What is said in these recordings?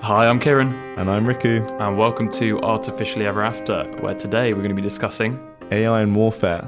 Hi, I'm Kieren. And I'm Riku. And welcome to Artificially Ever After, where today we're going to be discussing AI and warfare.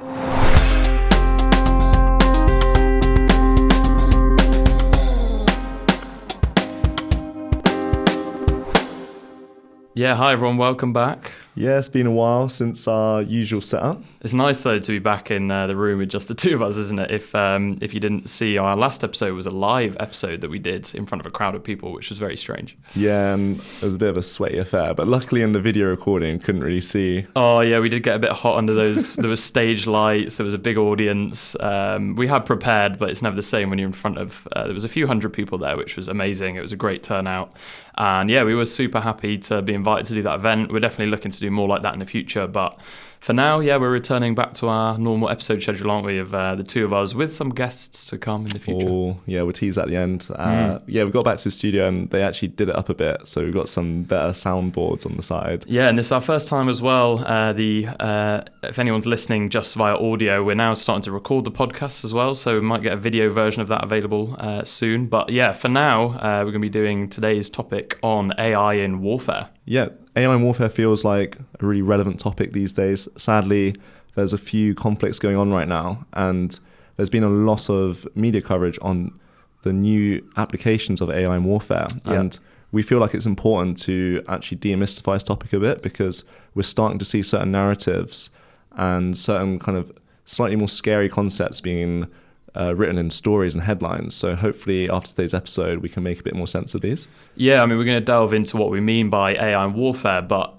Yeah, hi everyone, welcome back. Yeah, it's been a while since our usual setup. It's nice though to be back in the room with just the two of us, isn't it? If you didn't see, our last episode was a live episode that we did in front of a crowd of people, which was very strange. Yeah, and it was a bit of a sweaty affair, but luckily in the video recording, couldn't really see. Oh yeah, we did get a bit hot under those. There was stage lights, there was a big audience. We had prepared, but it's never the same when you're in front of, there was a few hundred people there, which was amazing. It was a great turnout. And yeah, we were super happy to be invited to do that event. We're definitely looking to do more like that in the future, but for now, yeah, we're returning back to our normal episode schedule, aren't we, of the two of us with some guests to come in the future. Oh, yeah, we'll tease at the end. Yeah, we got back to the studio and they actually did it up a bit, so we've got some better soundboards on the side. Yeah, and this is our first time as well. If anyone's listening just via audio, we're now starting to record the podcast as well, so we might get a video version of that available soon. But yeah, for now, we're going to be doing today's topic on AI in warfare. Yeah, AI and warfare feels like a really relevant topic these days. Sadly, there's a few conflicts going on right now, and there's been a lot of media coverage on the new applications of AI and warfare. Yeah. And we feel like it's important to actually demystify this topic a bit, because we're starting to see certain narratives and certain kind of slightly more scary concepts being written in stories and headlines. So hopefully after today's episode, we can make a bit more sense of these. Yeah, I mean, we're going to delve into what we mean by AI and warfare, but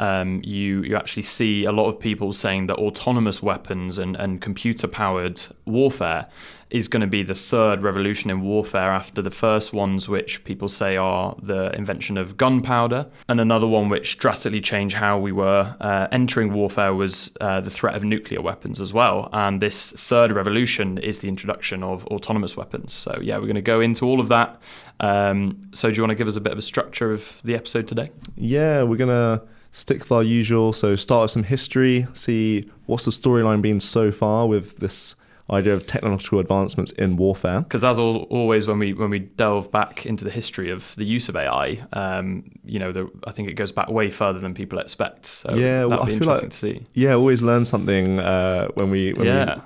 you actually see a lot of people saying that autonomous weapons and computer-powered warfare is going to be the third revolution in warfare after the first ones, which people say are the invention of gunpowder, and another one which drastically changed how we were entering warfare was the threat of nuclear weapons as well. And this third revolution is the introduction of autonomous weapons. So yeah, we're going to go into all of that. So do you want to give us a bit of a structure of the episode today? Yeah, we're going to stick with our usual. So start with some history, see what's the storyline been so far with this idea of technological advancements in warfare. Because as always, when we delve back into the history of the use of AI, I think it goes back way further than people expect. So yeah, that'll well, be interesting to see. Yeah, always learn something when we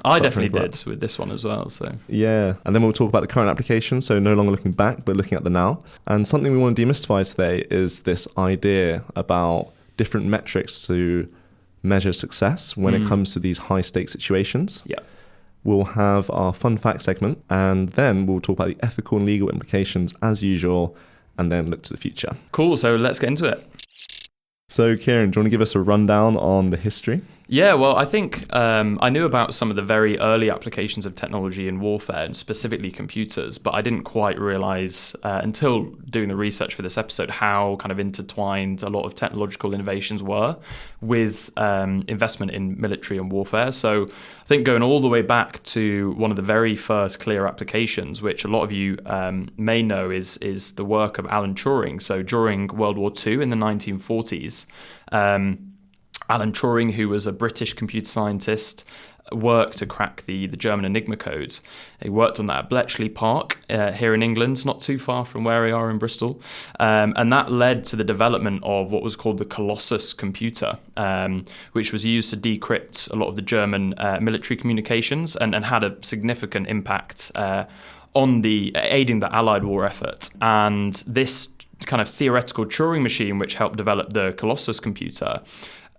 I definitely did with this one as well. So yeah, and then we'll talk about the current application. So no longer looking back, but looking at the now. And something we want to demystify today is this idea about different metrics to measure success when it comes to these high stakes situations. Yeah. We'll have our fun fact segment, and then we'll talk about the ethical and legal implications as usual, and then look to the future. Cool, so let's get into it. So Kieren, do you want to give us a rundown on the history? Yeah, well, I think I knew about some of the very early applications of technology in warfare, and specifically computers, but I didn't quite realize until doing the research for this episode how kind of intertwined a lot of technological innovations were with investment in military and warfare. So I think going all the way back to one of the very first clear applications, which a lot of you may know is the work of Alan Turing. So during World War II in the 1940s, Alan Turing, who was a British computer scientist, worked to crack the German Enigma code. He worked on that at Bletchley Park here in England, not too far from where we are in Bristol. And that led to the development of what was called the Colossus computer, which was used to decrypt a lot of the German military communications and had a significant impact on aiding the Allied war effort. And this kind of theoretical Turing machine, which helped develop the Colossus computer,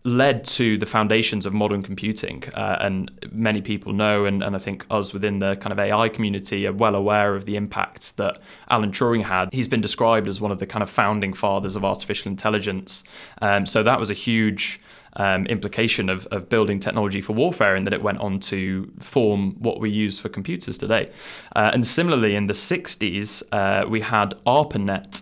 led to the foundations of modern computing. And many people know, and I think us within the kind of AI community are well aware of the impact that Alan Turing had. He's been described as one of the kind of founding fathers of artificial intelligence. So that was a huge implication of building technology for warfare, in that it went on to form what we use for computers today. And similarly, in the 60s, we had ARPANET,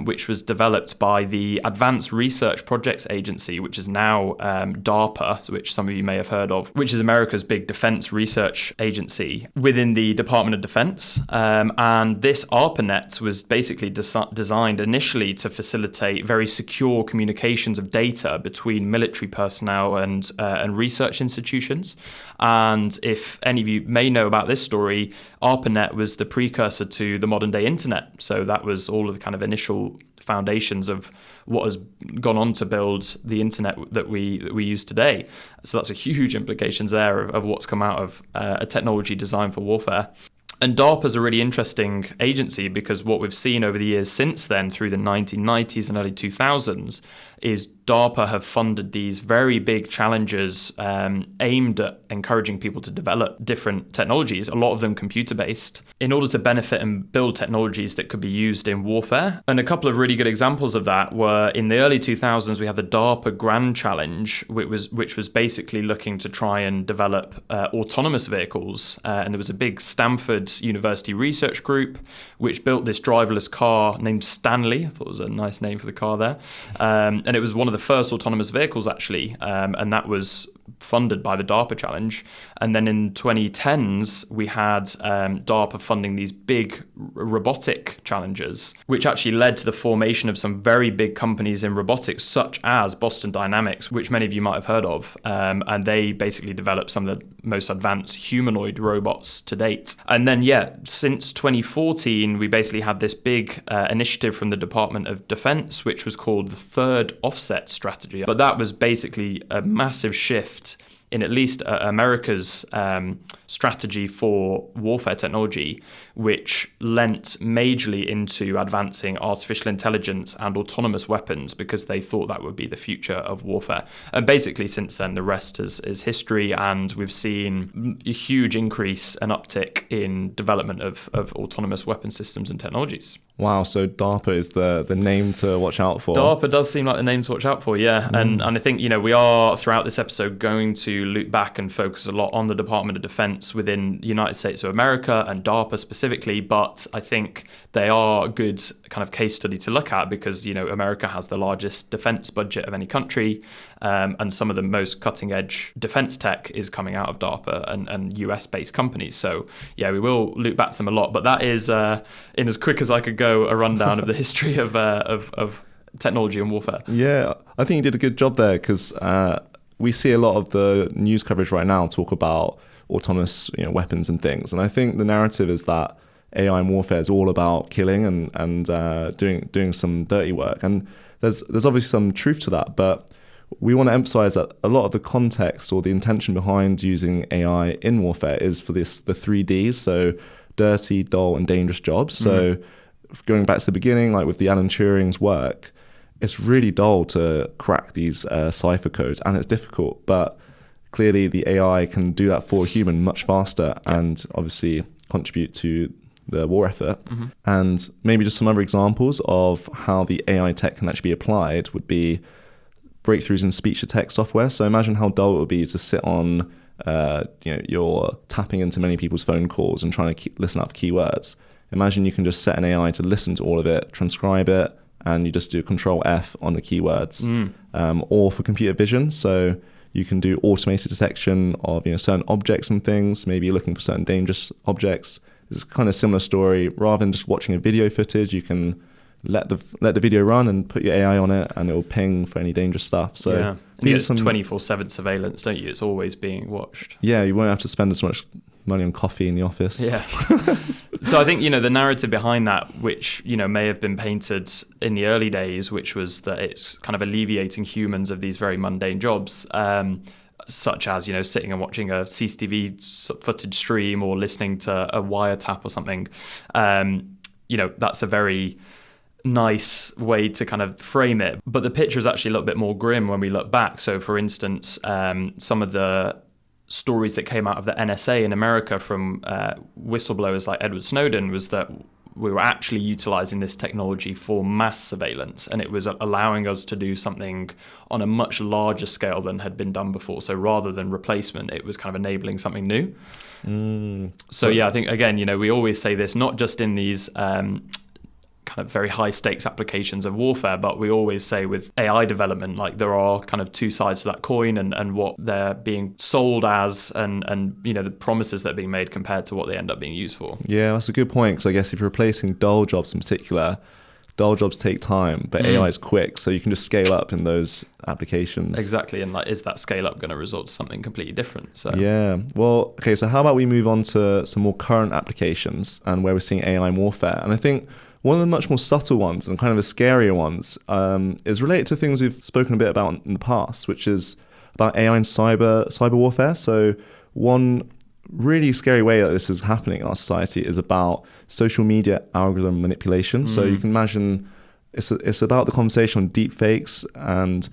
which was developed by the Advanced Research Projects Agency, which is now DARPA, which some of you may have heard of, which is America's big defense research agency within the Department of Defense. And this ARPANET was basically designed initially to facilitate very secure communications of data between military personnel and research institutions. And if any of you may know about this story, ARPANET was the precursor to the modern day internet. So that was all of the kind of initial foundations of what has gone on to build the internet that we use today. So that's a huge implications there of what's come out of a technology designed for warfare. And DARPA is a really interesting agency because what we've seen over the years since then, through the 1990s and early 2000s, is DARPA have funded these very big challenges aimed at encouraging people to develop different technologies, a lot of them computer-based, in order to benefit and build technologies that could be used in warfare. And a couple of really good examples of that were in the early 2000s, we had the DARPA Grand Challenge, which was basically looking to try and develop autonomous vehicles. And there was a big Stanford University research group which built this driverless car named Stanley. I thought it was a nice name for the car there. And it was one of the first autonomous vehicles, actually, and that was funded by the DARPA Challenge. And then in 2010s, we had DARPA funding these big robotic challenges, which actually led to the formation of some very big companies in robotics, such as Boston Dynamics, which many of you might have heard of. And they basically developed some of the most advanced humanoid robots to date. And then, since 2014, we basically had this big initiative from the Department of Defense, which was called the Third Offset Strategy. But that was basically a massive shift in at least America's strategy for warfare technology, which lent majorly into advancing artificial intelligence and autonomous weapons because they thought that would be the future of warfare. And basically since then, the rest is history, and we've seen a huge increase and uptick in development of autonomous weapon systems and technologies. Wow, so DARPA is the name to watch out for. DARPA does seem like the name to watch out for, yeah. And I think, we are, throughout this episode, going to loop back and focus a lot on the Department of Defense within the United States of America and DARPA specifically, but I think they are a good kind of case study to look at because, America has the largest defense budget of any country, and some of the most cutting-edge defense tech is coming out of DARPA and US-based companies. So, yeah, we will loop back to them a lot, but that is, in as quick as I could go, a rundown of the history of technology and warfare. Yeah, I think you did a good job there because we see a lot of the news coverage right now talk about autonomous weapons and things. And I think the narrative is that AI in warfare is all about killing and doing some dirty work. And there's obviously some truth to that, but we want to emphasize that a lot of the context or the intention behind using AI in warfare is for the 3Ds, so dirty, dull, and dangerous jobs. So going back to the beginning, like with the Alan Turing's work, it's really dull to crack these cipher codes, and it's difficult, but clearly the AI can do that for a human much faster and obviously contribute to the war effort. And maybe just some other examples of how the AI tech can actually be applied would be breakthroughs in speech-to-text software. So imagine how dull it would be to sit on, you're tapping into many people's phone calls and trying to listen out for keywords. Imagine you can just set an AI to listen to all of it, transcribe it, and you just do Control F on the keywords. Or for computer vision, so you can do automated detection of certain objects and things. Maybe you're looking for certain dangerous objects. It's kind of a similar story. Rather than just watching a video footage, you can let the video run and put your AI on it, and it will ping for any dangerous stuff. So yeah, and you get 24/7 surveillance, don't you? It's always being watched. Yeah, you won't have to spend as much money on coffee in the office. Yeah. So I think the narrative behind that, which may have been painted in the early days, which was that it's kind of alleviating humans of these very mundane jobs, such as sitting and watching a CCTV footage stream or listening to a wiretap or something. That's a very nice way to kind of frame it, but the picture is actually a little bit more grim when we look back. So for instance, some of the stories that came out of the NSA in America from whistleblowers like Edward Snowden was that we were actually utilizing this technology for mass surveillance, and it was allowing us to do something on a much larger scale than had been done before. So rather than replacement, it was kind of enabling something new. So yeah, I think again, we always say this, not just in these kind of very high stakes applications of warfare, but we always say with AI development, like there are kind of two sides to that coin, and what they're being sold as and the promises that are being made compared to what they end up being used for. Yeah, that's a good point, because I guess if you're replacing dull jobs in particular, dull jobs take time, but AI is quick, so you can just scale up in those applications. Exactly, and like, is that scale up going to result to something completely different? So yeah, well, okay, so how about we move on to some more current applications and where we're seeing AI in warfare? And I think one of the much more subtle ones and kind of the scarier ones is related to things we've spoken a bit about in the past, which is about AI and cyber warfare. So one really scary way that this is happening in our society is about social media algorithm manipulation. So you can imagine it's about the conversation on deep fakes and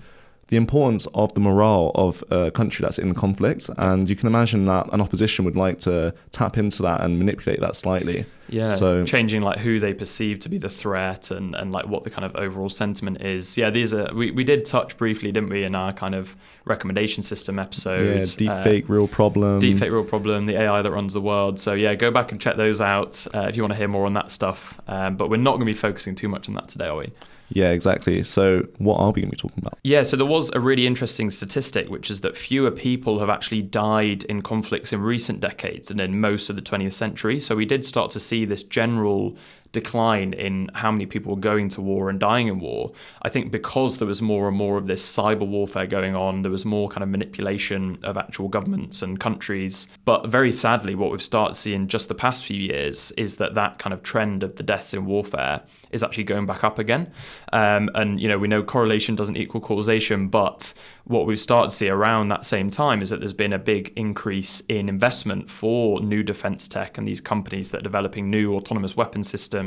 the importance of the morale of a country that's in conflict. And you can imagine that an opposition would like to tap into that and manipulate that slightly. Yeah, so changing like who they perceive to be the threat and like what the kind of overall sentiment is. Yeah, these are, we did touch briefly, didn't we, in our kind of recommendation system episode. Yeah, deepfake, real problem. Deepfake, real problem, the AI that runs the world. So yeah, go back and check those out if you want to hear more on that stuff. But we're not going to be focusing too much on that today, are we? Yeah, exactly. So what are we going to be talking about? Yeah, so there was a really interesting statistic, which is that fewer people have actually died in conflicts in recent decades than in most of the 20th century. So we did start to see this general decline in how many people were going to war and dying in war. I think because there was more and more of this cyber warfare going on, there was more kind of manipulation of actual governments and countries. But very sadly, what we've started to see in just the past few years is that kind of trend of the deaths in warfare is actually going back up again. And, you know, we know correlation doesn't equal causation, but what we've started to see around that same time is that there's been a big increase in investment for new defense tech and these companies that are developing new autonomous weapon systems.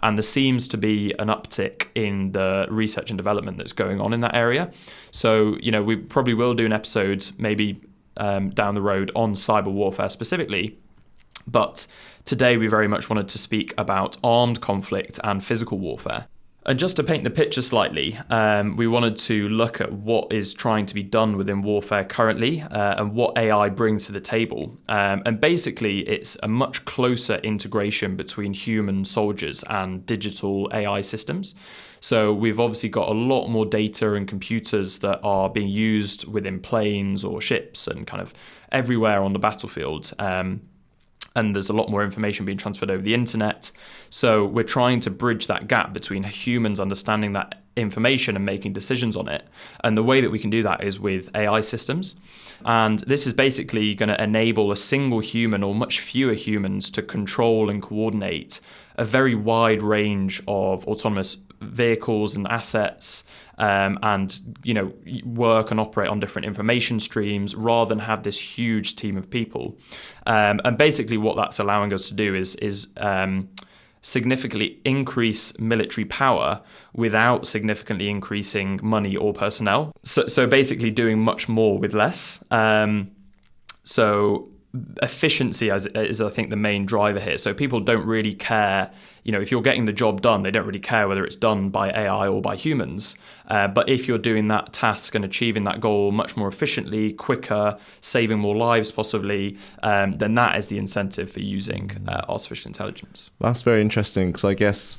And there seems to be an uptick in the research and development that's going on in that area. So, you know, we probably will do an episode maybe down the road on cyber warfare specifically. But today we very much wanted to speak about armed conflict and physical warfare. And just to paint the picture slightly, we wanted to look at what is trying to be done within warfare currently and what AI brings to the table. And basically, it's a much closer integration between human soldiers and digital AI systems. So we've obviously got a lot more data and computers that are being used within planes or ships and kind of everywhere on the battlefield. And there's a lot more information being transferred over the internet. So we're trying to bridge that gap between humans understanding that information and making decisions on it. And the way that we can do that is with AI systems. And this is basically going to enable a single human or much fewer humans to control and coordinate a very wide range of autonomous vehicles and assets, and, you know, work and operate on different information streams rather than have this huge team of people. And basically what that's allowing us to do is significantly increase military power without significantly increasing money or personnel. So basically doing much more with less. So efficiency is, I think, the main driver here. So people don't really care, you know, if you're getting the job done, they don't really care whether it's done by AI or by humans. But if you're doing that task and achieving that goal much more efficiently, quicker, saving more lives possibly, then that is the incentive for using artificial intelligence. That's very interesting, because I guess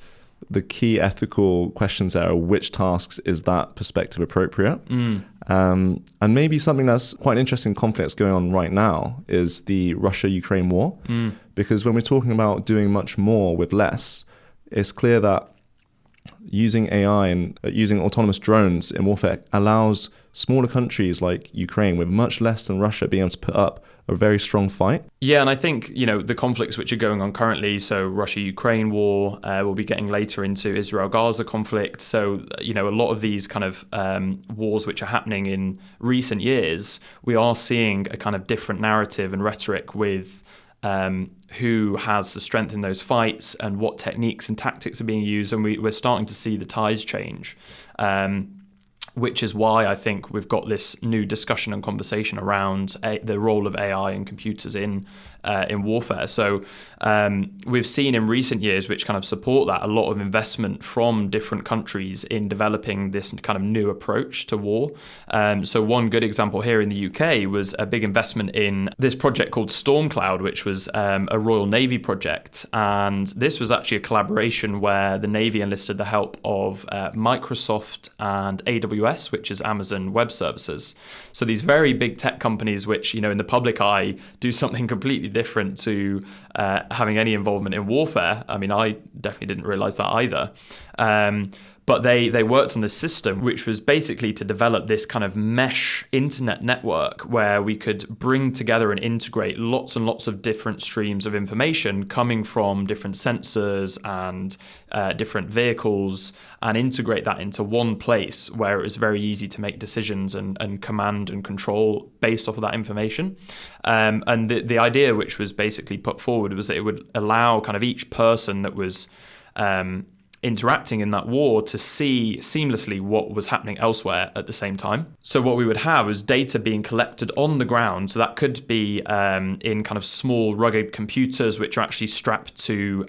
the key ethical questions there are which tasks is that perspective appropriate? And maybe something that's quite an interesting conflict that's going on right now is the Russia-Ukraine war. Because when we're talking about doing much more with less, it's clear that using AI and using autonomous drones in warfare allows smaller countries like Ukraine with much less than Russia being able to put up a very strong fight. Yeah, and I think, you know, the conflicts which are going on currently, so Russia-Ukraine war, we'll be getting later into Israel-Gaza conflict. So, you know, a lot of these kind of wars which are happening in recent years, we are seeing a kind of different narrative and rhetoric with who has the strength in those fights and what techniques and tactics are being used. And we're starting to see the tides change. Which is why I think we've got this new discussion and conversation around the role of AI and computers in warfare. So we've seen in recent years, which kind of support that, a lot of investment from different countries in developing this kind of new approach to war. So one good example here in the UK was a big investment in this project called Stormcloud, which was a Royal Navy project. And this was actually a collaboration where the Navy enlisted the help of Microsoft and AWS, which is Amazon Web Services. So these very big tech companies, which, you know, in the public eye do something completely completely different to having any involvement in warfare. I mean, I definitely didn't realize that either. But they worked on this system, which was basically to develop this kind of mesh internet network where we could bring together and integrate lots and lots of different streams of information coming from different sensors and different vehicles, and integrate that into one place where it was very easy to make decisions and command and control based off of that information. And the idea which was basically put forward was that it would allow kind of each person that was interacting in that war to see seamlessly what was happening elsewhere at the same time. So what we would have was data being collected on the ground. So that could be in kind of small rugged computers which are actually strapped to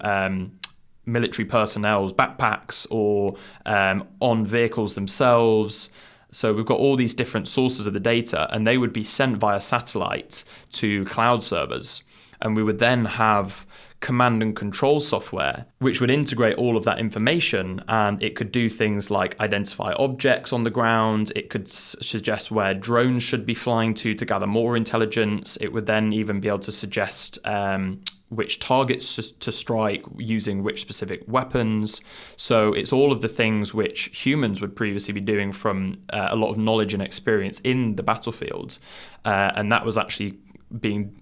military personnel's backpacks or on vehicles themselves. So we've got all these different sources of the data, and they would be sent via satellite to cloud servers. And we would then have command and control software, which would integrate all of that information, and it could do things like identify objects on the ground. It could suggest where drones should be flying to gather more intelligence. It would then even be able to suggest which targets to strike using which specific weapons. So it's all of the things which humans would previously be doing from a lot of knowledge and experience in the battlefield. And that was actually being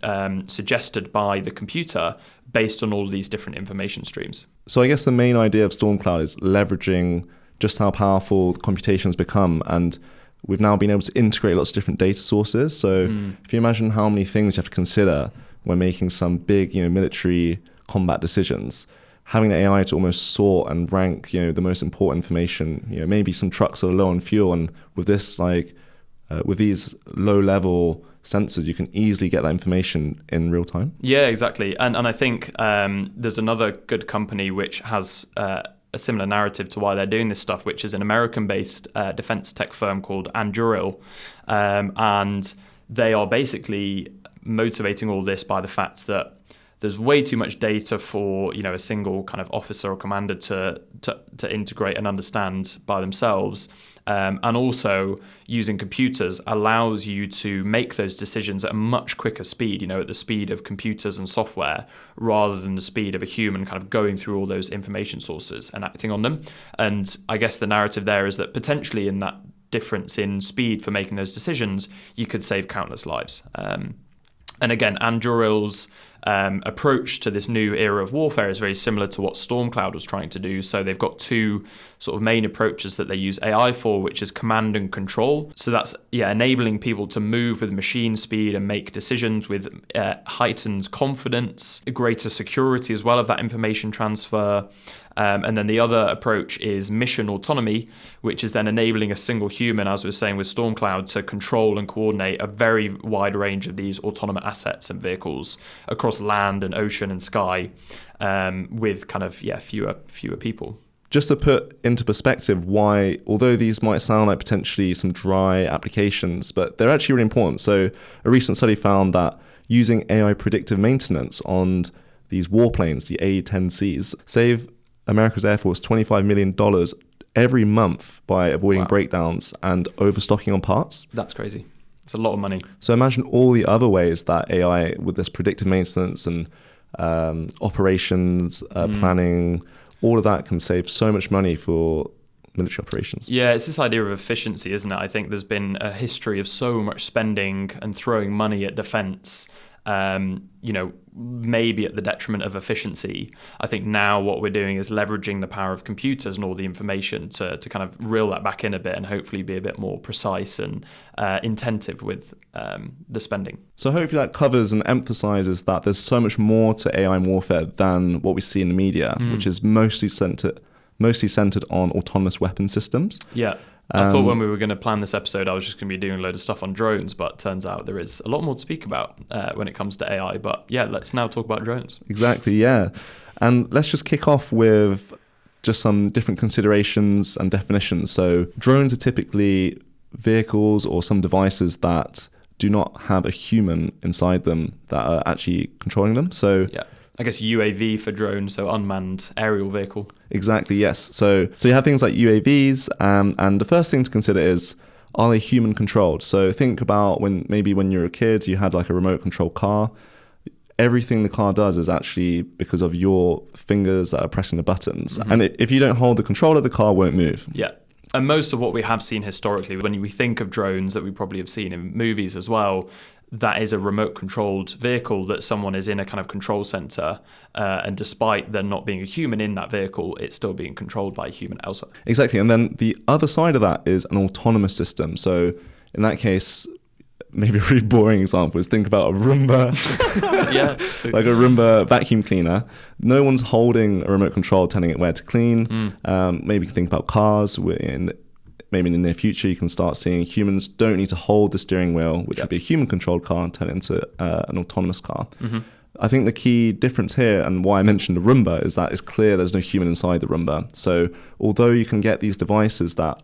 suggested by the computer based on all of these different information streams. So I guess the main idea of Stormcloud is leveraging just how powerful computation's become, and we've now been able to integrate lots of different data sources. So if you imagine how many things you have to consider when making some big, military combat decisions, having the AI to almost sort and rank, the most important information, maybe some trucks are low on fuel, and with this, with these low-level sensors, you can easily get that information in real time. Yeah, exactly. And I think there's another good company which has a similar narrative to why they're doing this stuff, which is an American-based defense tech firm called Anduril. And they are basically motivating all this by the fact that there's way too much data for a single kind of officer or commander to integrate and understand by themselves. And also using computers allows you to make those decisions at a much quicker speed, at the speed of computers and software, rather than the speed of a human kind of going through all those information sources and acting on them. And I guess the narrative there is that potentially in that difference in speed for making those decisions, you could save countless lives. And again, Anduril's approach to this new era of warfare is very similar to what Stormcloud was trying to do. So they've got two sort of main approaches that they use AI for, which is command and control. So that's enabling people to move with machine speed and make decisions with heightened confidence, greater security as well of that information transfer. And then the other approach is mission autonomy, which is then enabling a single human, as we were saying with Stormcloud, to control and coordinate a very wide range of these autonomous assets and vehicles across land and ocean and sky, with kind of fewer people. Just to put into perspective why, although these might sound like potentially some dry applications, but they're actually really important. So a recent study found that using AI predictive maintenance on these warplanes, the A-10Cs, save America's Air Force $25 million every month by avoiding breakdowns and overstocking on parts. That's crazy. It's a lot of money. So imagine all the other ways that AI, with this predictive maintenance and operations, planning, all of that can save so much money for military operations. Yeah, it's this idea of efficiency, isn't it? I think there's been a history of so much spending and throwing money at defense, maybe at the detriment of efficiency. I think now what we're doing is leveraging the power of computers and all the information to kind of reel that back in a bit and hopefully be a bit more precise and intentive with the spending. So hopefully that covers and emphasizes that there's so much more to AI in warfare than what we see in the media, which is mostly centered on autonomous weapon systems. Yeah. I thought when we were going to plan this episode, I was just going to be doing a load of stuff on drones, but turns out there is a lot more to speak about when it comes to AI. But yeah, let's now talk about drones. Exactly, yeah. And let's just kick off with just some different considerations and definitions. So drones are typically vehicles or some devices that do not have a human inside them that are actually controlling them. So yeah. I guess UAV for drone, so unmanned aerial vehicle. Exactly, yes. So you have things like UAVs, and the first thing to consider is, are they human controlled? So think about when you're a kid, you had like a remote control car. everything the car does is actually because of your fingers that are pressing the buttons. And if you don't hold the controller, the car won't move. Yeah. And most of what we have seen historically, when we think of drones that we probably have seen in movies as well, that is a remote controlled vehicle that someone is in a kind of control center. And despite there not being a human in that vehicle, it's still being controlled by a human elsewhere. Exactly. And then the other side of that is an autonomous system. So in that case, maybe a really boring example is think about a Roomba, like a Roomba vacuum cleaner. No one's holding a remote control telling it where to clean. Maybe you can think about cars. Maybe in the near future, you can start seeing humans don't need to hold the steering wheel, which would be a human-controlled car, and turn it into an autonomous car. I think the key difference here, and why I mentioned the Roomba, is that it's clear there's no human inside the Roomba. So although you can get these devices that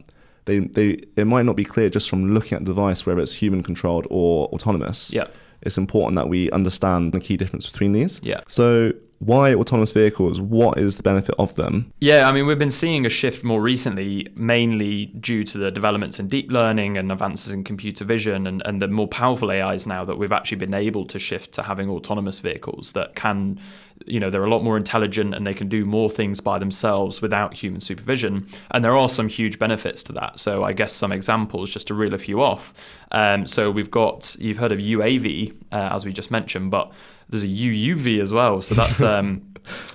it might not be clear just from looking at the device whether it's human-controlled or autonomous. It's important that we understand the key difference between these. So why autonomous vehicles? What is the benefit of them? Yeah, I mean, we've been seeing a shift more recently, mainly due to the developments in deep learning and advances in computer vision and the more powerful AIs now, that we've actually been able to shift to having autonomous vehicles that can, they're a lot more intelligent and they can do more things by themselves without human supervision. And there are some huge benefits to that. So I guess some examples, just to reel a few off. So you've heard of UAV, as we just mentioned, but there's a UUV as well. So that's an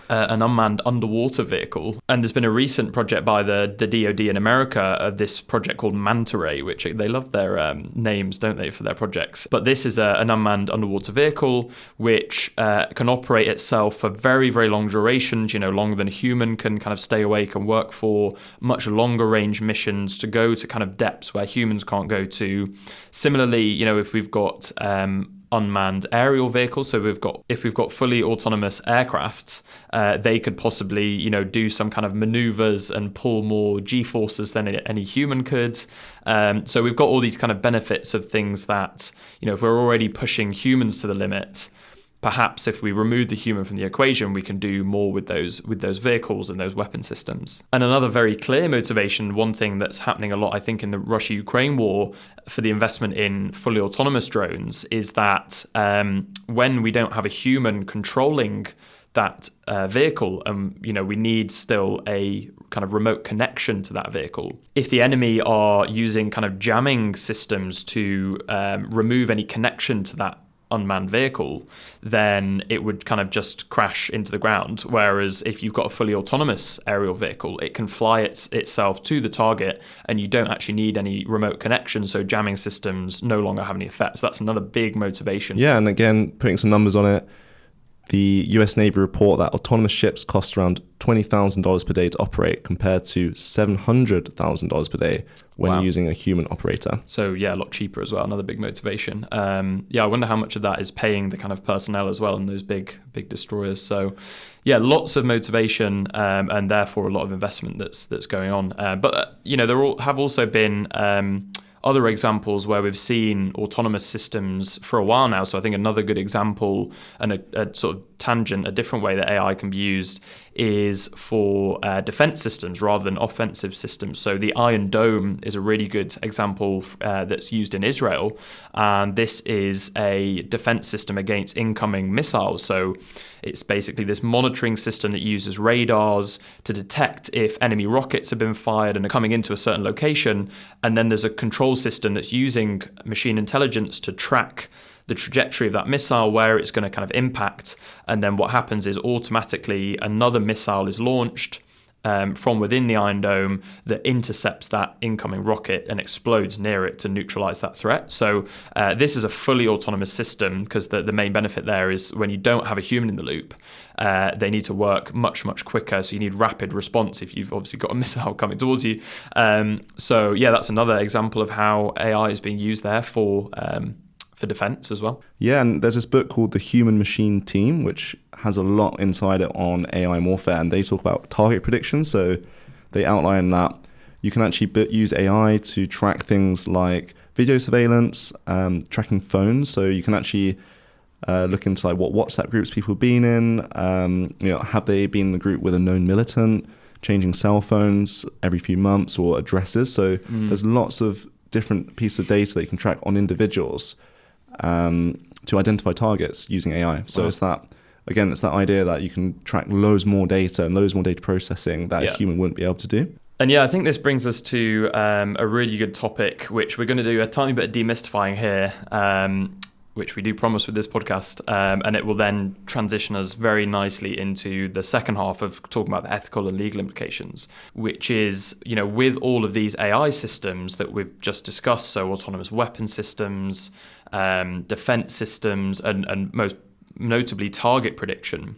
unmanned underwater vehicle. And there's been a recent project by the DoD in America of this project called Manta Ray, which they love their names, don't they, for their projects. But this is an unmanned underwater vehicle which can operate itself for very, very long durations, longer than a human can kind of stay awake and work for, much longer range missions to go to kind of depths where humans can't go to. Similarly, if we've got unmanned aerial vehicles, so if we've got fully autonomous aircraft, they could possibly do some kind of maneuvers and pull more G-forces than any human could. So we've got all these kind of benefits of things that if we're already pushing humans to the limit, perhaps if we remove the human from the equation, we can do more with those vehicles and those weapon systems. And another very clear motivation, one thing that's happening a lot, I think, in the Russia-Ukraine war for the investment in fully autonomous drones is that when we don't have a human controlling that vehicle, we need still a kind of remote connection to that vehicle. If the enemy are using kind of jamming systems to remove any connection to that unmanned vehicle, then it would kind of just crash into the ground. Whereas if you've got a fully autonomous aerial vehicle, it can fly itself to the target and you don't actually need any remote connection. So jamming systems no longer have any effect. So that's another big motivation. Yeah, and again, putting some numbers on it, the US Navy report that autonomous ships cost around $20,000 per day to operate compared to $700,000 per day when using a human operator. So yeah, a lot cheaper as well. Another big motivation. I wonder how much of that is paying the kind of personnel as well in those big destroyers. So yeah, lots of motivation and therefore a lot of investment that's going on. But there have also been other examples where we've seen autonomous systems for a while now. So I think another good example and a sort of tangent, a different way that AI can be used is for defense systems rather than offensive systems. So the Iron Dome is a really good example that's used in Israel. And this is a defense system against incoming missiles. So it's basically this monitoring system that uses radars to detect if enemy rockets have been fired and are coming into a certain location. And then there's a control system that's using machine intelligence to track the trajectory of that missile, where it's going to kind of impact. And then what happens is automatically another missile is launched from within the Iron Dome that intercepts that incoming rocket and explodes near it to neutralize that threat. So this is a fully autonomous system because the main benefit there is when you don't have a human in the loop, they need to work much, much quicker. So you need rapid response if you've obviously got a missile coming towards you. So yeah, that's another example of how AI is being used there for defense as well. Yeah, and there's this book called The Human Machine Team, which has a lot inside it on AI warfare, and they talk about target prediction. So they outline that you can actually use AI to track things like video surveillance, tracking phones. So you can actually look into like what WhatsApp groups people have been in, have they been in the group with a known militant, changing cell phones every few months or addresses. So there's lots of different pieces of data that you can track on individuals to to identify targets using AI. So Wow. it's that idea that you can track loads more data and loads more data processing that a human wouldn't be able to do. And yeah, I think this brings us to a really good topic, which we're going to do a tiny bit of demystifying here, which we do promise with this podcast. And it will then transition us very nicely into the second half of talking about the ethical and legal implications, which is, with all of these AI systems that we've just discussed, so autonomous weapon systems, defense systems, and most notably target prediction,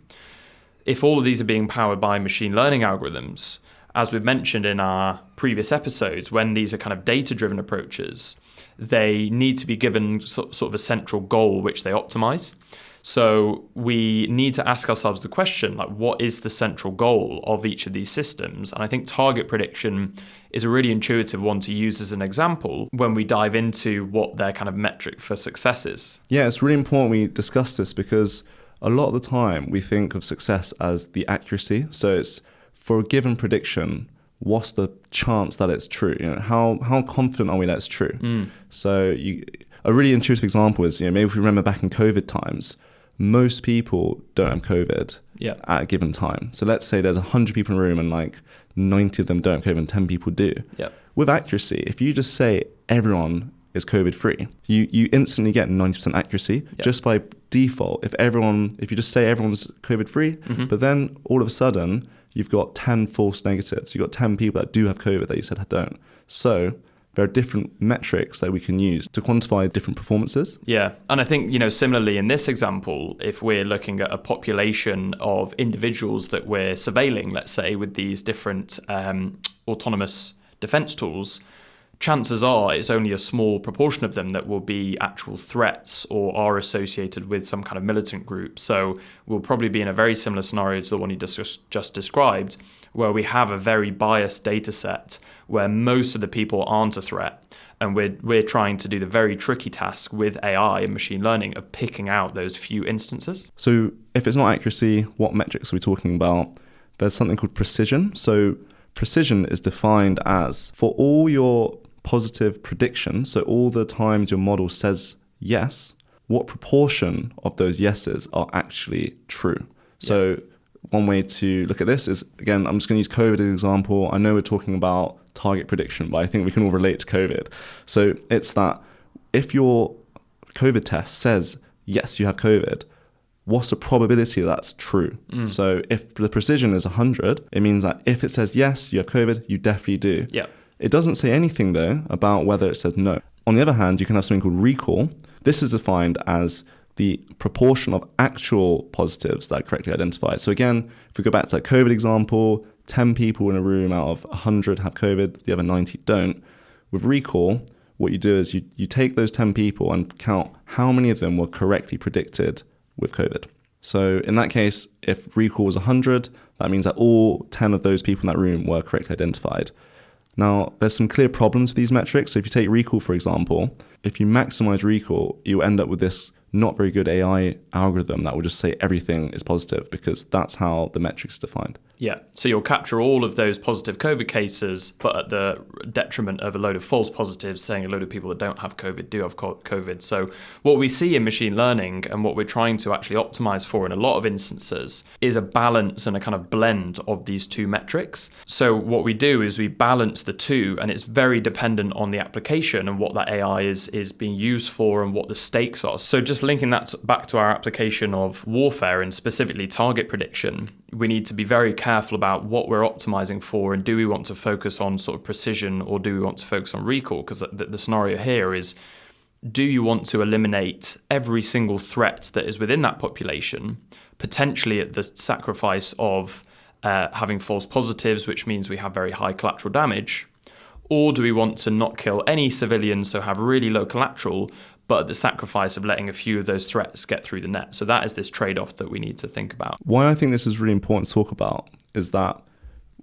if all of these are being powered by machine learning algorithms, as we've mentioned in our previous episodes, when these are kind of data-driven approaches, they need to be given sort of a central goal which they optimize. So we need to ask ourselves the question, like, what is the central goal of each of these systems? And I think target prediction is a really intuitive one to use as an example when we dive into what their kind of metric for success is. Yeah, it's really important we discuss this because a lot of the time we think of success as the accuracy. So it's for a given prediction, what's the chance that it's true? How confident are we that it's true? So a really intuitive example is, maybe if we remember back in COVID times, most people don't have COVID at a given time. So let's say there's 100 people in a room and like 90 of them don't have COVID and 10 people do. With accuracy, if you just say everyone is COVID free, you instantly get 90% accuracy just by default. If you just say everyone's COVID free, but then all of a sudden you've got 10 false negatives. You've got 10 people that do have COVID that you said don't. So there are different metrics that we can use to quantify different performances. Yeah. And I think, similarly in this example, if we're looking at a population of individuals that we're surveilling, let's say, with these different autonomous defense tools, chances are it's only a small proportion of them that will be actual threats or are associated with some kind of militant group. So we'll probably be in a very similar scenario to the one you just described, where we have a very biased data set where most of the people aren't a threat. And we're trying to do the very tricky task with AI and machine learning of picking out those few instances. So if it's not accuracy, what metrics are we talking about? There's something called precision. So precision is defined as for all your positive predictions, so all the times your model says yes, what proportion of those yeses are actually true? So one way to look at this is, again, I'm just going to use COVID as an example. I know we're talking about target prediction, but I think we can all relate to COVID. So it's that if your COVID test says, yes, you have COVID, what's the probability that's true? So if the precision is 100, it means that if it says, yes, you have COVID, you definitely do. It doesn't say anything, though, about whether it says no. On the other hand, you can have something called recall. This is defined as the proportion of actual positives that are correctly identified. So again, if we go back to that COVID example, 10 people in a room out of 100 have COVID, the other 90 don't. With recall, what you do is you take those 10 people and count how many of them were correctly predicted with COVID. So in that case, if recall was 100, that means that all 10 of those people in that room were correctly identified. Now, there's some clear problems with these metrics. So if you take recall, for example, if you maximize recall, you end up with this not very good AI algorithm that will just say everything is positive because that's how the metrics are defined. Yeah, so you'll capture all of those positive COVID cases, but at the detriment of a load of false positives, saying a load of people that don't have COVID do have COVID. So what we see in machine learning and what we're trying to actually optimize for in a lot of instances is a balance and a kind of blend of these two metrics. So what we do is we balance the two, and it's very dependent on the application and what that AI is being used for and what the stakes are. So just linking that back to our application of warfare and specifically target prediction, we need to be very careful about what we're optimizing for, and do we want to focus on sort of precision or do we want to focus on recall? Because the scenario here is, do you want to eliminate every single threat that is within that population, potentially at the sacrifice of having false positives, which means we have very high collateral damage? Or do we want to not kill any civilians, so have really low collateral, but at the sacrifice of letting a few of those threats get through the net? So that is this trade-off that we need to think about. Why I think this is really important to talk about is that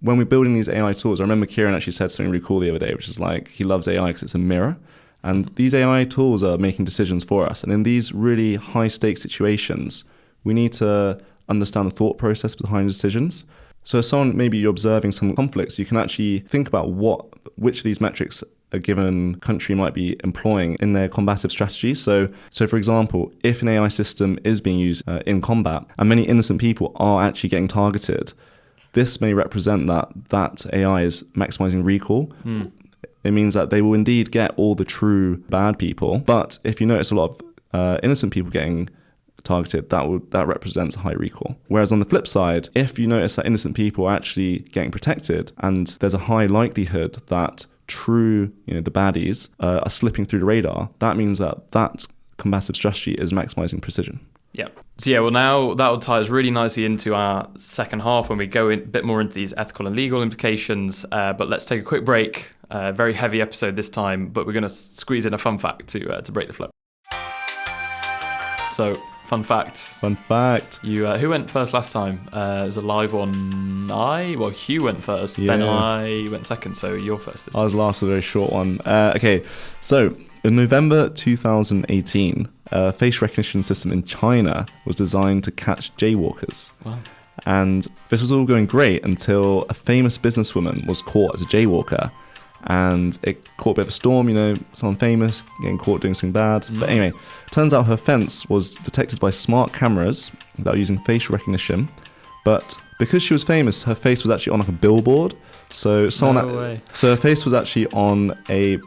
when we're building these AI tools, I remember Kieren actually said something really cool the other day, which is like, he loves AI because it's a mirror. And these AI tools are making decisions for us. And in these really high stakes situations, we need to understand the thought process behind decisions. So if someone, maybe you're observing some conflicts, you can actually think about which of these metrics a given country might be employing in their combative strategy. So for example, if an AI system is being used in combat and many innocent people are actually getting targeted, this may represent that AI is maximizing recall. It means that they will indeed get all the true bad people. But if you notice a lot of innocent people getting targeted, that represents a high recall. Whereas on the flip side, if you notice that innocent people are actually getting protected and there's a high likelihood that true, the baddies are slipping through the radar, that means that combative strategy is maximizing precision. Yeah. So well, now that will tie us really nicely into our second half when we go in a bit more into these ethical and legal implications. But let's take a quick break. Very heavy episode this time, but we're going to squeeze in a fun fact to break the flow. So, fun fact. You who went first last time? It was a live one. Hugh went first, then I went second, so you're first this time. I was last with a very short one. Okay, so in November 2018, a face recognition system in China was designed to catch jaywalkers. Wow. And this was all going great until a famous businesswoman was caught as a jaywalker. And it caught a bit of a storm, someone famous getting caught doing something bad. But anyway, turns out her offence was detected by smart cameras that were using facial recognition. But because she was famous, her face was actually on like a billboard. So so her face was actually on a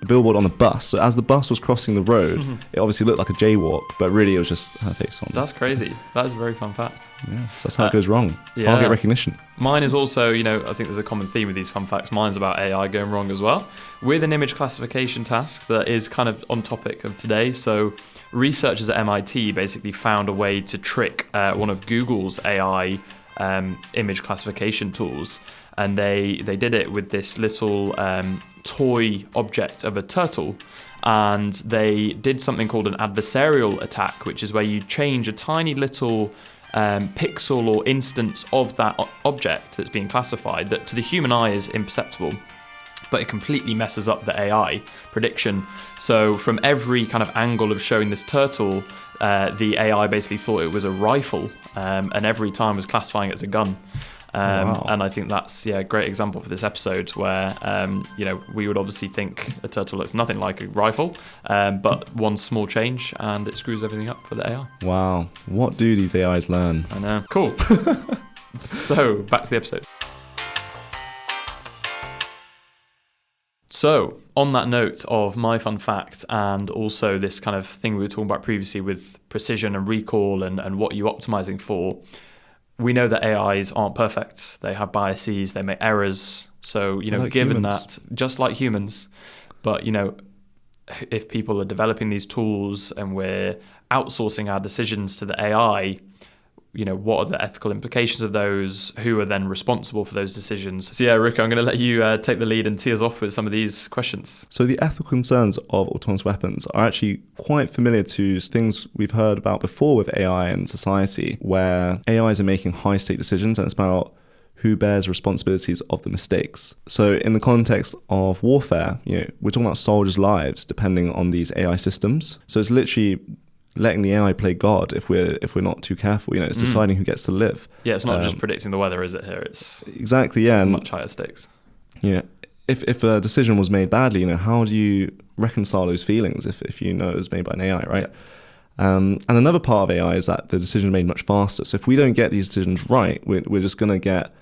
billboard on a bus. So as the bus was crossing the road, it obviously looked like a jaywalk, but really it was just her face on. That's crazy. That is a very fun fact. Yeah, so that's how it goes wrong. Target recognition. Mine is also, I think there's a common theme with these fun facts. Mine's about AI going wrong as well, with an image classification task that is kind of on topic of today. So researchers at MIT basically found a way to trick one of Google's AI image classification tools. And they did it with this little toy object of a turtle. And they did something called an adversarial attack, which is where you change a tiny little pixel or instance of that object that's being classified that to the human eye is imperceptible, but it completely messes up the AI prediction. So from every kind of angle of showing this turtle, the AI basically thought it was a rifle, and every time was classifying it as a gun. Wow. And I think that's a great example for this episode where we would obviously think a turtle looks nothing like a rifle, but one small change and it screws everything up for the AI. Wow, what do these AIs learn? I know. Cool. So back to the episode. So on that note of my fun fact and also this kind of thing we were talking about previously with precision and recall and what you're optimizing for, we know that AIs aren't perfect. They have biases, they make errors. So, like given humans. that, just like humans, but, if people are developing these tools and we're outsourcing our decisions to the AI, what are the ethical implications of those? Who are then responsible for those decisions? So Riku, I'm going to let you take the lead and tee us off with some of these questions. So the ethical concerns of autonomous weapons are actually quite familiar to things we've heard about before with AI and society, where AIs are making high-stake decisions and it's about who bears responsibilities of the mistakes. So in the context of warfare, we're talking about soldiers' lives depending on these AI systems. So it's literally letting the AI play God if we're not too careful. It's deciding who gets to live. Yeah, it's not just predicting the weather, is it? Here, it's exactly much higher stakes. Yeah, if a decision was made badly, how do you reconcile those feelings if you know it was made by an AI, right? Yeah. And another part of AI is that the decision is made much faster. So if we don't get these decisions right, we're just going to get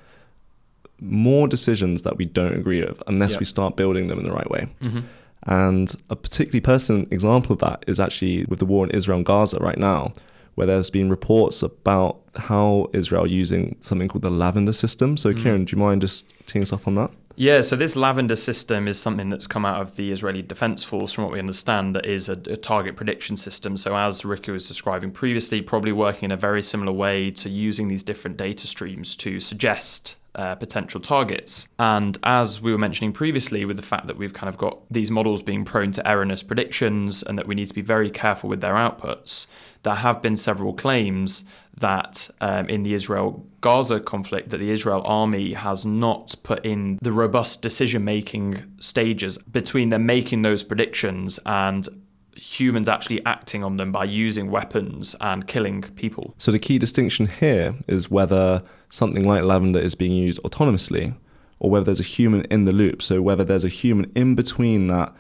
more decisions that we don't agree with unless we start building them in the right way. Mm-hmm. And a particularly pertinent example of that is actually with the war in Israel and Gaza right now, where there's been reports about how Israel using something called the lavender system. So Kieren, do you mind just teeing us off on that? Yeah, so this lavender system is something that's come out of the Israeli Defense Force, from what we understand, that is a target prediction system. So as Riku was describing previously, probably working in a very similar way to using these different data streams to suggest potential targets. And as we were mentioning previously, with the fact that we've kind of got these models being prone to erroneous predictions and that we need to be very careful with their outputs, there have been several claims that in the Israel-Gaza conflict, that the Israel army has not put in the robust decision-making stages between them making those predictions and humans actually acting on them by using weapons and killing people. So the key distinction here is whether something like lavender is being used autonomously or whether there's a human in the loop. So whether there's a human in between that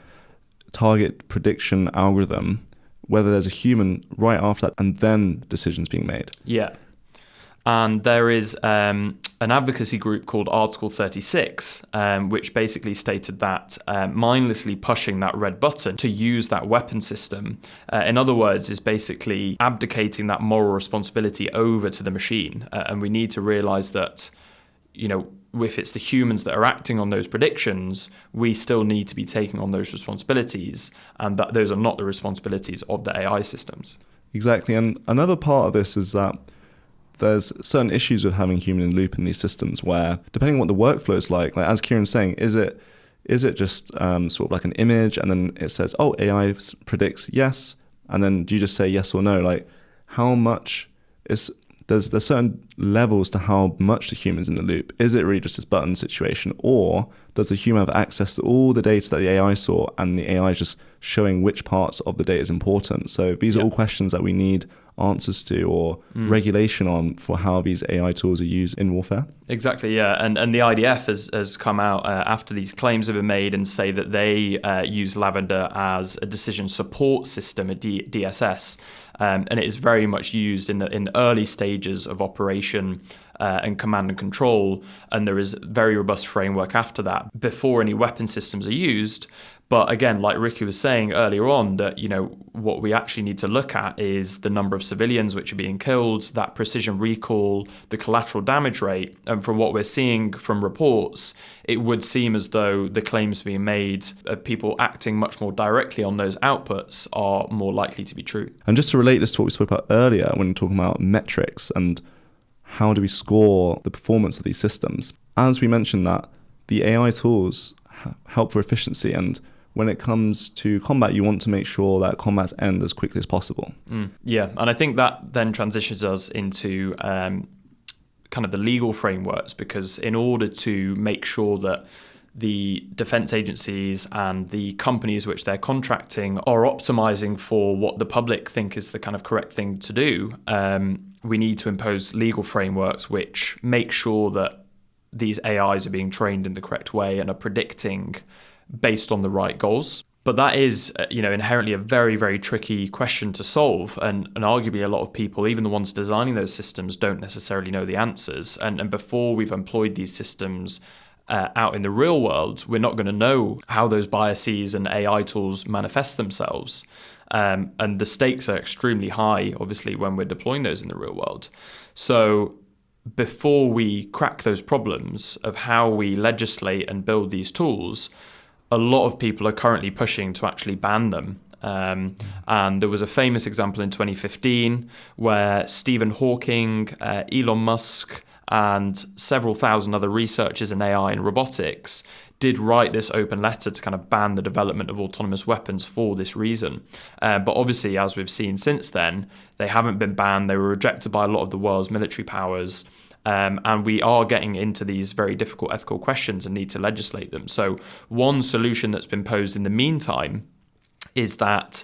target prediction algorithm, whether there's a human right after that, and then decisions being made. Yeah. And there is an advocacy group called Article 36, which basically stated that mindlessly pushing that red button to use that weapon system, in other words, is basically abdicating that moral responsibility over to the machine. And we need to realize that, if it's the humans that are acting on those predictions, we still need to be taking on those responsibilities, and that those are not the responsibilities of the AI systems. Exactly. And another part of this is that there's certain issues with having human in the loop in these systems where, depending on what the workflow is like as Kieran's saying, is it just sort of like an image and then it says, oh, AI predicts yes, and then do you just say yes or no? Like, how much is... There's certain levels to how much the human's in the loop. Is it really just this button situation, or does the human have access to all the data that the AI saw and the AI is just showing which parts of the data is important? So these are all questions that we need answers to, or regulation on, for how these AI tools are used in warfare. Exactly, yeah. And the IDF has come out after these claims have been made and say that they use Lavender as a decision support system, a DSS. And it is very much used in the early stages of operation and command and control. And there is very robust framework after that before any weapon systems are used. But again, like Riku was saying earlier on, that what we actually need to look at is the number of civilians which are being killed, that precision recall, the collateral damage rate. And from what we're seeing from reports, it would seem as though the claims being made of people acting much more directly on those outputs are more likely to be true. And just to relate this to what we spoke about earlier when talking about metrics and how do we score the performance of these systems, as we mentioned that the AI tools help for efficiency, and when it comes to combat, you want to make sure that combats end as quickly as possible. Yeah, and I think that then transitions us into kind of the legal frameworks, because in order to make sure that the defense agencies and the companies which they're contracting are optimizing for what the public think is the kind of correct thing to do, we need to impose legal frameworks which make sure that these AIs are being trained in the correct way and are predicting based on the right goals. But that is, inherently a very, very tricky question to solve. And arguably a lot of people, even the ones designing those systems, don't necessarily know the answers. And before we've employed these systems out in the real world, we're not going to know how those biases and AI tools manifest themselves. And the stakes are extremely high, obviously, when we're deploying those in the real world. So before we crack those problems of how we legislate and build these tools, a lot of people are currently pushing to actually ban them. And there was a famous example in 2015 where Stephen Hawking, Elon Musk, and several thousand other researchers in AI and robotics did write this open letter to kind of ban the development of autonomous weapons for this reason. But obviously, as we've seen since then, they haven't been banned. They were rejected by a lot of the world's military powers. And we are getting into these very difficult ethical questions and need to legislate them. So one solution that's been posed in the meantime is that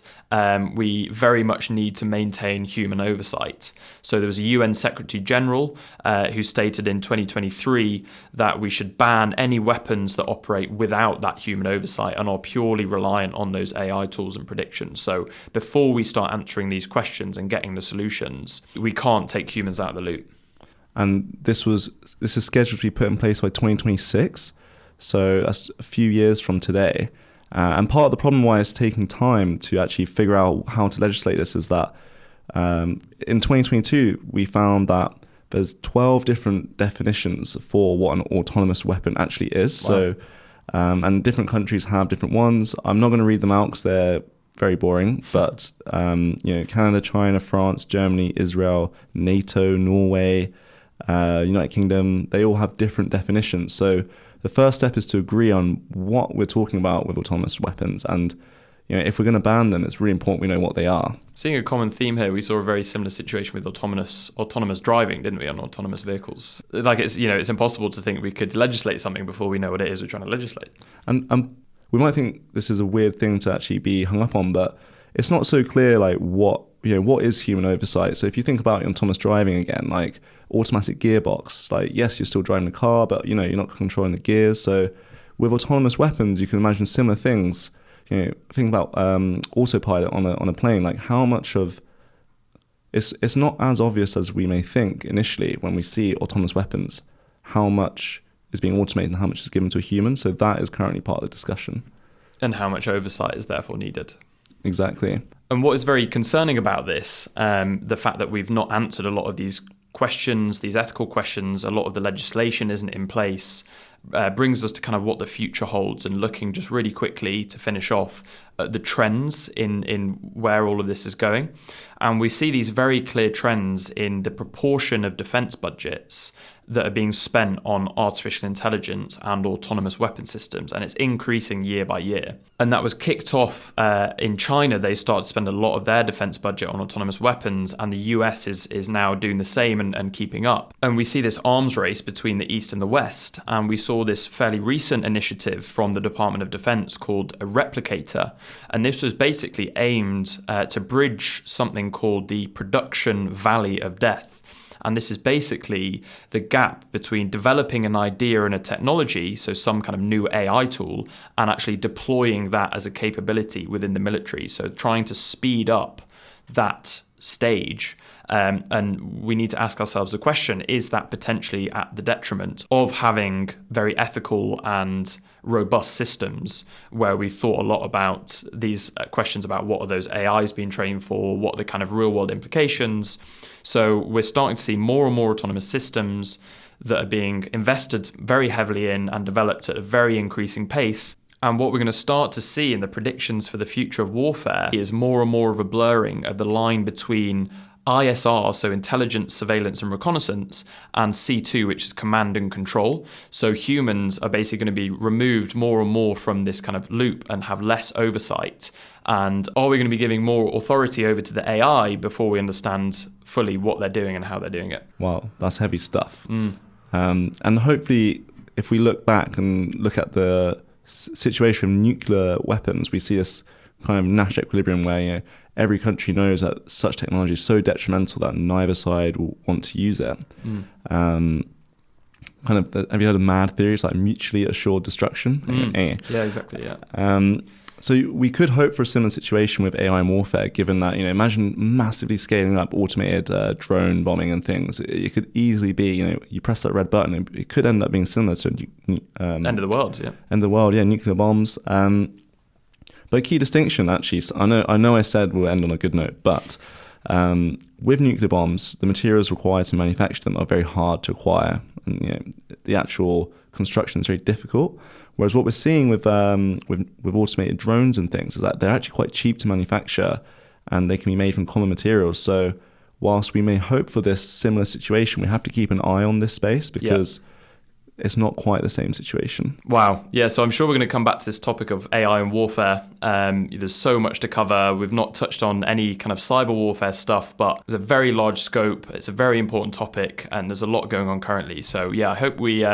we very much need to maintain human oversight. So there was a UN Secretary General who stated in 2023 that we should ban any weapons that operate without that human oversight and are purely reliant on those AI tools and predictions. So before we start answering these questions and getting the solutions, we can't take humans out of the loop. And this is scheduled to be put in place by 2026, so that's a few years from today. And part of the problem why it's taking time to actually figure out how to legislate this is that in 2022 we found that there's 12 different definitions for what an autonomous weapon actually is. Wow. So and different countries have different ones. I'm not going to read them out because they're very boring, but Canada, China, France, Germany, Israel, NATO, Norway, United Kingdom, they all have different definitions. So the first step is to agree on what we're talking about with autonomous weapons, and if we're going to ban them, it's really important we know what they are. Seeing a common theme here, we saw a very similar situation with autonomous driving, didn't we, on autonomous vehicles? Like it's impossible to think we could legislate something before we know what it is we're trying to legislate. And we might think this is a weird thing to actually be hung up on, but it's not so clear like what what is human oversight? So if you think about autonomous driving again, like automatic gearbox, like yes, you're still driving the car, but you're not controlling the gears. So with autonomous weapons, you can imagine similar things. Think about autopilot on a plane. Like how much of it's not as obvious as we may think initially when we see autonomous weapons, how much is being automated and how much is given to a human. So that is currently part of the discussion. And how much oversight is therefore needed. Exactly. And what is very concerning about this, the fact that we've not answered a lot of these questions, these ethical questions, a lot of the legislation isn't in place, brings us to kind of what the future holds, and looking just really quickly to finish off the trends in where all of this is going. And we see these very clear trends in the proportion of defense budgets that are being spent on artificial intelligence and autonomous weapon systems, and it's increasing year by year. And that was kicked off in China. They started to spend a lot of their defense budget on autonomous weapons, and the US is now doing the same and keeping up. And we see this arms race between the East and the West, and we saw this fairly recent initiative from the Department of Defense called a Replicator, and this was basically aimed to bridge something called the production valley of death. And this is basically the gap between developing an idea and a technology, so some kind of new AI tool, and actually deploying that as a capability within the military. So trying to speed up that stage. And we need to ask ourselves the question, is that potentially at the detriment of having very ethical and robust systems where we thought a lot about these questions about what are those AIs being trained for, what are the kind of real world implications. So we're starting to see more and more autonomous systems that are being invested very heavily in and developed at a very increasing pace. And what we're going to start to see in the predictions for the future of warfare is more and more of a blurring of the line between ISR, so intelligence, surveillance and reconnaissance, and C2, which is command and control. So humans are basically going to be removed more and more from this kind of loop and have less oversight. And are we going to be giving more authority over to the AI before we understand fully what they're doing and how they're doing it? Wow, that's heavy stuff. And hopefully, if we look back and look at the situation with nuclear weapons, we see this kind of national equilibrium where every country knows that such technology is so detrimental that neither side will want to use it. Have you heard of MAD theories, like mutually assured destruction? Yeah, exactly. Yeah. So we could hope for a similar situation with AI and warfare, given that imagine massively scaling up automated drone bombing and things. It could easily be you press that red button, it could end up being similar to end of the world. Yeah. End of the world. Yeah, nuclear bombs. But a key distinction, actually, so I know I said we'll end on a good note, but with nuclear bombs, the materials required to manufacture them are very hard to acquire, and the actual construction is very difficult. Whereas what we're seeing with automated drones and things is that they're actually quite cheap to manufacture, and they can be made from common materials. So whilst we may hope for this similar situation, we have to keep an eye on this space because it's not quite the same situation. Wow. Yeah, so I'm sure we're going to come back to this topic of AI and warfare. There's so much to cover. We've not touched on any kind of cyber warfare stuff, but it's a very large scope. It's a very important topic, and there's a lot going on currently. So yeah, I hope we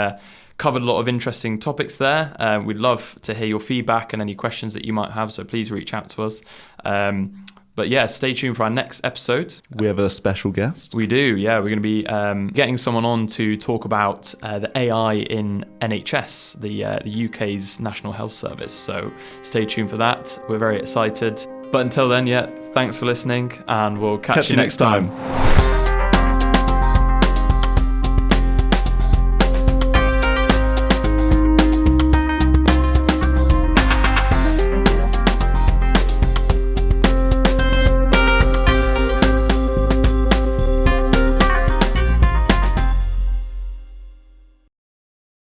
covered a lot of interesting topics there. We'd love to hear your feedback and any questions that you might have, so please reach out to us. But yeah, stay tuned for our next episode. We have a special guest. We do, yeah. We're going to be getting someone on to talk about the AI in NHS, the UK's National Health Service. So stay tuned for that. We're very excited. But until then, thanks for listening, and we'll catch you next time.